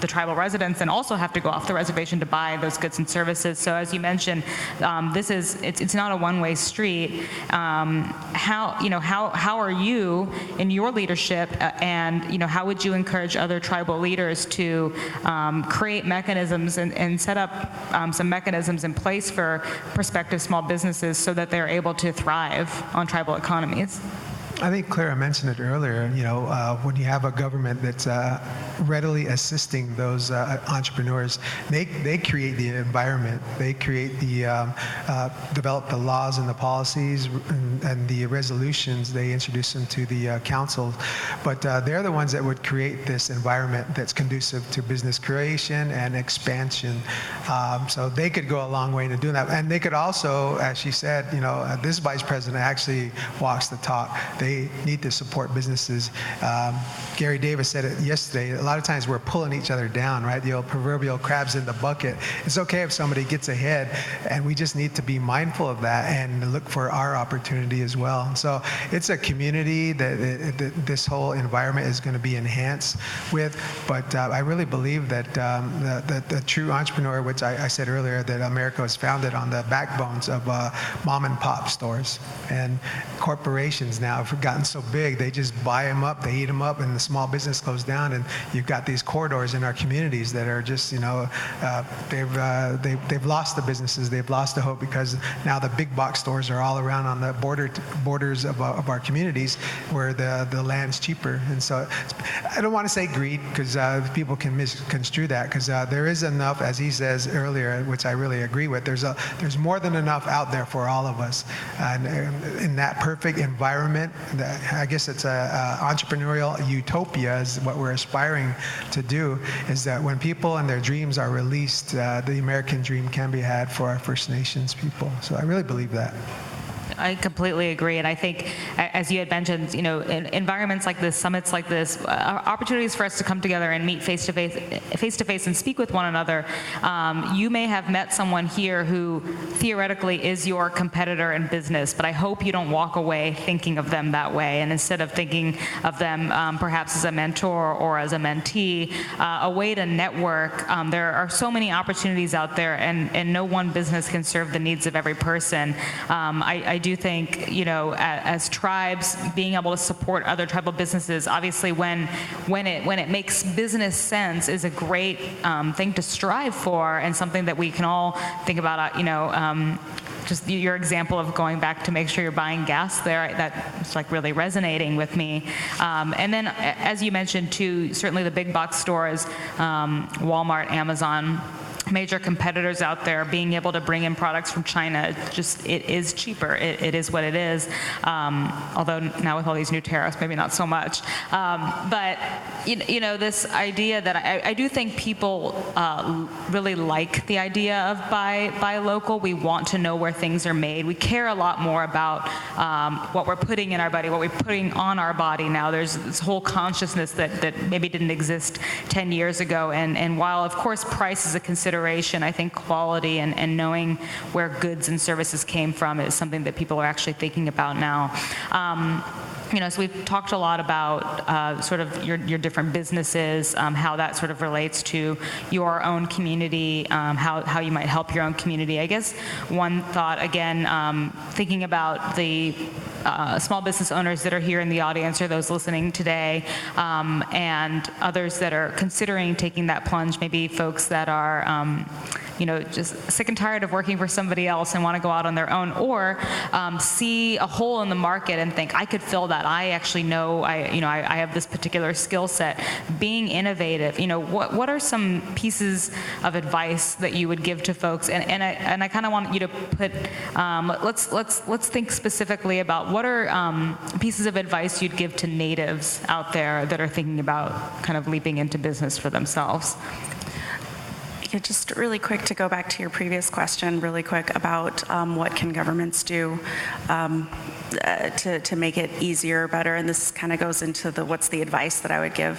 the tribal residents then also have to go off the reservation to buy those goods and services. So as you mentioned, it's not a one-way street. How are you in your leadership, and how would you encourage other tribal leaders to create mechanisms and set up some mechanisms in place for prospective small businesses so that they're able to thrive on tribal economies? I think Clara mentioned it earlier, when you have a government that's readily assisting those entrepreneurs, they create the environment, they create develop the laws and the policies and the resolutions, they introduce them to the council. But they're the ones that would create this environment that's conducive to business creation and expansion. So they could go a long way in doing that. And they could also, as she said, this vice president actually walks the talk. They need to support businesses. Gary Davis said it yesterday. A lot of times we're pulling each other down, right? The old proverbial crabs in the bucket. It's okay if somebody gets ahead, and we just need to be mindful of that and look for our opportunity as well. So it's a community that this whole environment is going to be enhanced with. But I really believe that the true entrepreneur, which I said earlier, that America was founded on the backbones of mom and pop stores, and corporations now have gotten so big, they just buy them up, they eat them up, and the small business goes down, and you've got these corridors in our communities that are just, they've lost the businesses, they've lost the hope, because now the big box stores are all around on the borders of our communities where the land's cheaper. And so I don't want to say greed, because people can misconstrue that, because there is enough, as he says earlier, which I really agree with, there's more than enough out there for all of us. And in that perfect environment, I guess it's a entrepreneurial utopia is what we're aspiring to do, is that when people and their dreams are released, the American dream can be had for our First Nations people. So I really believe that. I completely agree, and I think, as you had mentioned, in environments like this, summits like this, opportunities for us to come together and meet face to face and speak with one another. You may have met someone here who theoretically is your competitor in business, but I hope you don't walk away thinking of them that way, and instead of thinking of them perhaps as a mentor or as a mentee, a way to network. There are so many opportunities out there, and no one business can serve the needs of every person. I do think, as tribes, being able to support other tribal businesses, obviously when it makes business sense, is a great thing to strive for, and something that we can all think about. Just your example of going back to make sure you're buying gas there, that's like really resonating with me. And then, as you mentioned too, certainly the big box stores, Walmart, Amazon, major competitors out there, being able to bring in products from China, it is cheaper. It is what it is. Although now with all these new tariffs, maybe not so much. But this idea that I do think people really like the idea of buy local. We want to know where things are made. We care a lot more about what we're putting in our body, what we're putting on our body now. There's this whole consciousness that maybe didn't exist 10 years ago. And while, of course, price is a consideration, I think quality and knowing where goods and services came from is something that people are actually thinking about now. So we've talked a lot about sort of your different businesses, how that sort of relates to your own community, how you might help your own community. I guess one thought, again, thinking about the small business owners that are here in the audience, or those listening today, and others that are considering taking that plunge, maybe folks that are just sick and tired of working for somebody else and want to go out on their own, or see a hole in the market and think, I could fill that. I actually know I have this particular skill set. Being innovative, what are some pieces of advice that you would give to folks? And I kind of want you to put, let's think specifically about what are pieces of advice you'd give to natives out there that are thinking about kind of leaping into business for themselves. Just really quick to go back to your previous question really quick about what can governments do to make it easier, better, and this kind of goes into what's the advice that I would give.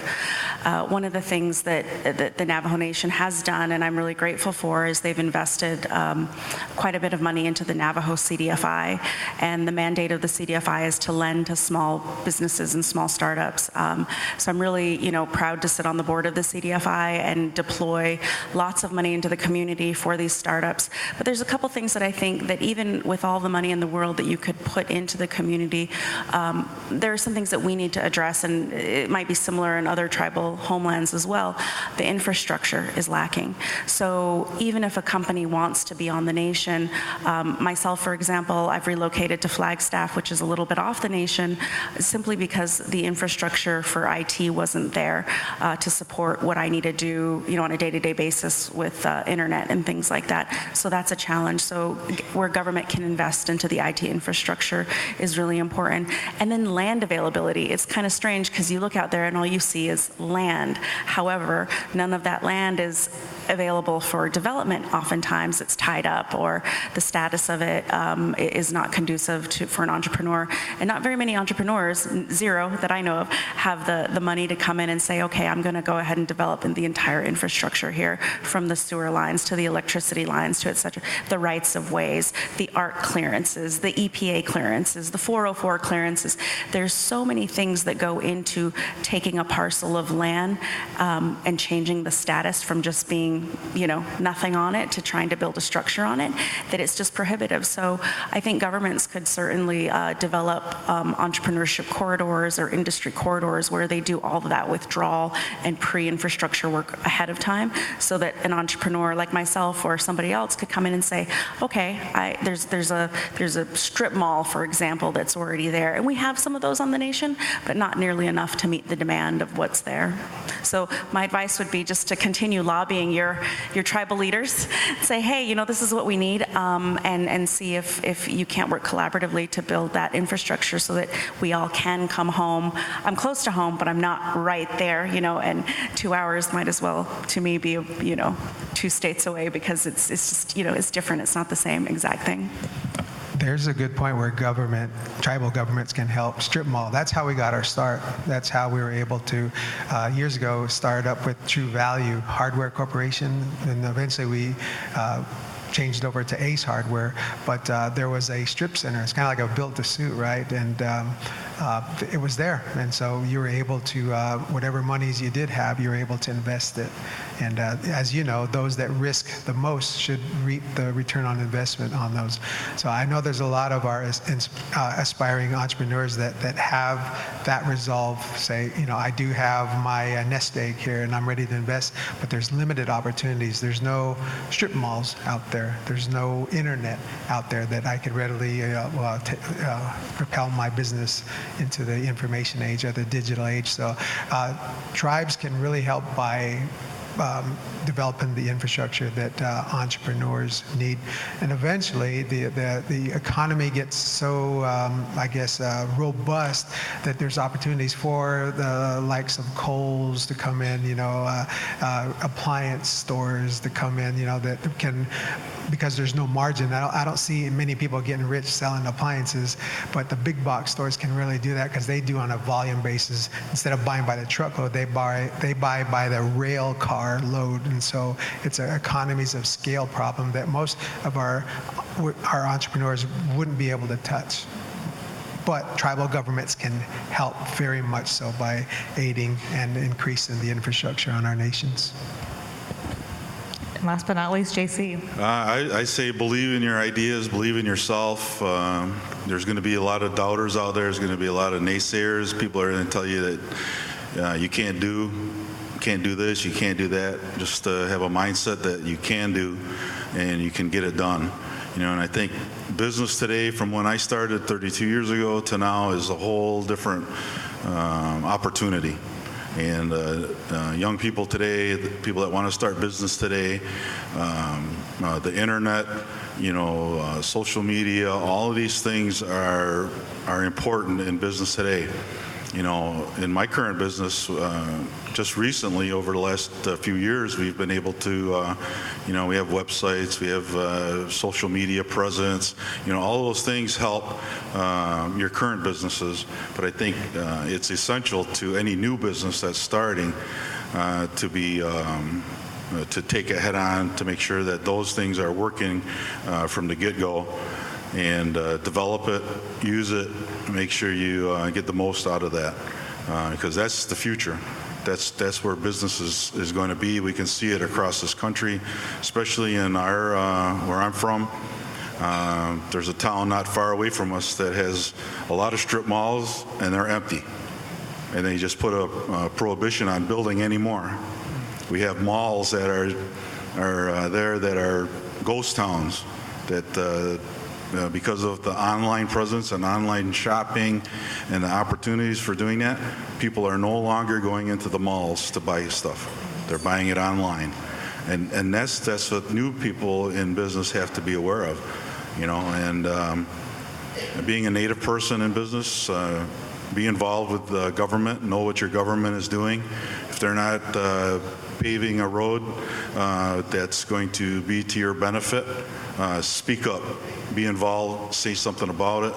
One of the things that the Navajo Nation has done, and I'm really grateful for, is they've invested quite a bit of money into the Navajo CDFI, and the mandate of the CDFI is to lend to small businesses and small startups. So I'm really, proud to sit on the board of the CDFI and deploy lots of money into the community for these startups. But there's a couple things that I think that even with all the money in the world that you could put into the community, there are some things that we need to address, and it might be similar in other tribal homelands as well. The infrastructure is lacking. So even if a company wants to be on the nation, myself, for example, I've relocated to Flagstaff, which is a little bit off the nation, simply because the infrastructure for IT wasn't there to support what I need to do, on a day-to-day basis with internet and things like that. So that's a challenge. So where government can invest into the IT infrastructure is really important. And then land availability. It's kind of strange because you look out there and all you see is land. However, none of that land is available for development. Oftentimes it's tied up, or the status of it is not conducive for an entrepreneur. And not very many entrepreneurs, zero that I know of, have the money to come in and say, okay, I'm going to go ahead and develop the entire infrastructure here, from the sewer lines to the electricity lines to et cetera, the rights of ways, the ARC clearances, the EPA clearances, the 404 clearances. There's so many things that go into taking a parcel of land and changing the status from just being, nothing on it to trying to build a structure on it, that it's just prohibitive. So I think governments could certainly develop entrepreneurship corridors or industry corridors where they do all of that withdrawal and pre-infrastructure work ahead of time, so that an entrepreneur like myself or somebody else could come in and say, okay, there's a strip mall, for example, that's already there, and we have some of those on the nation, but not nearly enough to meet the demand of what's there. So my advice would be just to continue lobbying your tribal leaders, say, hey, this is what we need, and see if you can't work collaboratively to build that infrastructure so that we all can come home. I'm close to home, but I'm not right there, and 2 hours might as well, to me, be, 2 states away, because it's just, it's different. It's not the same exact thing. There's a good point where tribal governments can help. Strip mall, that's how we got our start. That's how we were able to, years ago, start up with True Value Hardware Corporation, and eventually we changed over to Ace Hardware, but there was a strip center. It's kind of like a built to suit, right? And it was there, and so you were able to, whatever monies you did have, you were able to invest it. And as you know, those that risk the most should reap the return on investment on those. So I know there's a lot of our aspiring entrepreneurs that have that resolve, say, I do have my nest egg here and I'm ready to invest, but there's limited opportunities. There's no strip malls out there. There's no internet out there that I could readily propel my business into the information age or the digital age. So tribes can really help by developing the infrastructure that entrepreneurs need, and eventually the economy gets so robust that there's opportunities for the likes of Kohl's to come in, appliance stores to come in, that can, because there's no margin. I don't see many people getting rich selling appliances, but the big box stores can really do that because they do on a volume basis. Instead of buying by the truckload, they buy by the rail car load, and so it's an economies of scale problem that most of our entrepreneurs wouldn't be able to touch. But tribal governments can help very much so by aiding and increasing the infrastructure on our nations. And last but not least, JC. I say believe in your ideas, believe in yourself. There's going to be a lot of doubters out there. There's going to be a lot of naysayers. People are going to tell you that you can't can't do this, you can't do that. Just have a mindset that you can do and you can get it done. And I think business today, from when I started 32 years ago to now, is a whole different opportunity. And young people today, the people that want to start business today, the internet, social media, all of these things are important in business today. In my current business, just recently, over the last few years, we've been able to, we have websites, we have social media presence, all those things help your current businesses. But I think it's essential to any new business that's starting to be to take it head on, to make sure that those things are working from the get-go, and develop it, use it, make sure you get the most out of that, because that's the future. That's where business is going to be. We can see it across this country, especially in our where I'm from. There's a town not far away from us that has a lot of strip malls, and they're empty. And they just put a prohibition on building anymore. We have malls that are there that are ghost towns that. Because of the online presence and online shopping and the opportunities for doing that, people are no longer going into the malls to buy stuff. They're buying it online. And that's what new people in business have to be aware of, and being a Native person in business, be involved with the government, know what your government is doing. If they're not paving a road that's going to be to your benefit, speak up, be involved, say something about it.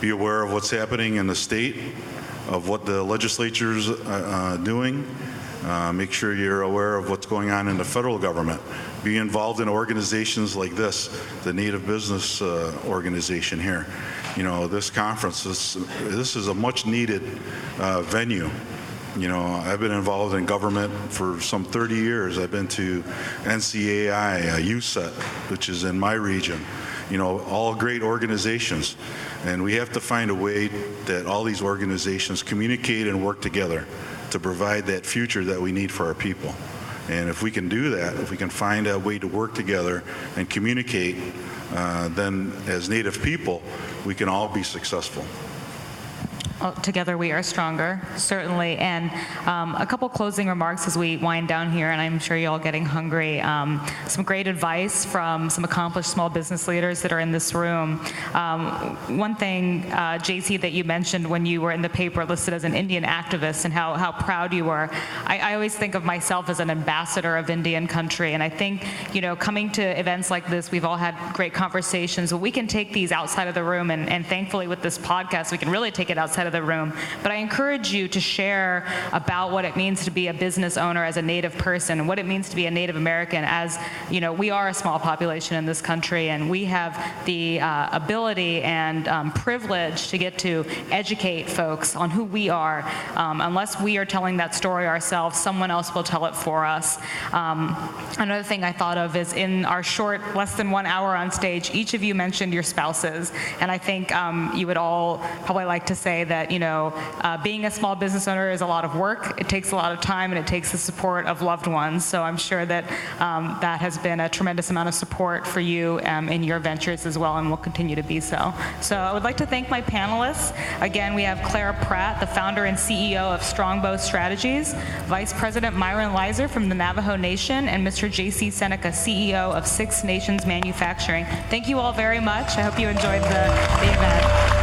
Be aware of what's happening in the state, of what the legislature's doing. Make sure you're aware of what's going on in the federal government. Be involved in organizations like this, the Native Business Organization here. This conference, this is a much needed venue. I've been involved in government for some 30 years. I've been to NCAI, USET, which is in my region. All great organizations. And we have to find a way that all these organizations communicate and work together to provide that future that we need for our people. And if we can do that, if we can find a way to work together and communicate, then as Native people, we can all be successful. Together we are stronger, certainly. And a couple closing remarks as we wind down here, and I'm sure you're all getting hungry. Some great advice from some accomplished small business leaders that are in this room. One thing, JC, that you mentioned when you were in the paper listed as an Indian activist and how proud you were. I always think of myself as an ambassador of Indian country, and I think, coming to events like this, we've all had great conversations, but we can take these outside of the room, and thankfully with this podcast, we can really take it outside of the room. But I encourage you to share about what it means to be a business owner as a Native person, what it means to be a Native American. As we are a small population in this country, and we have the ability and privilege to get to educate folks on who we are. Unless we are telling that story ourselves, someone else will tell it for us. Another thing I thought of is in our short, less than 1 hour on stage, each of you mentioned your spouses, and I think you would all probably like to say that being a small business owner is a lot of work. It takes a lot of time, and it takes the support of loved ones. So I'm sure that that has been a tremendous amount of support for you in your ventures as well, and will continue to be so. So I would like to thank my panelists. Again, we have Clara Pratte, the founder and CEO of Strongbow Strategies, Vice President Myron Lizer from the Navajo Nation, and Mr. JC Seneca, CEO of Six Nations Manufacturing. Thank you all very much. I hope you enjoyed the event.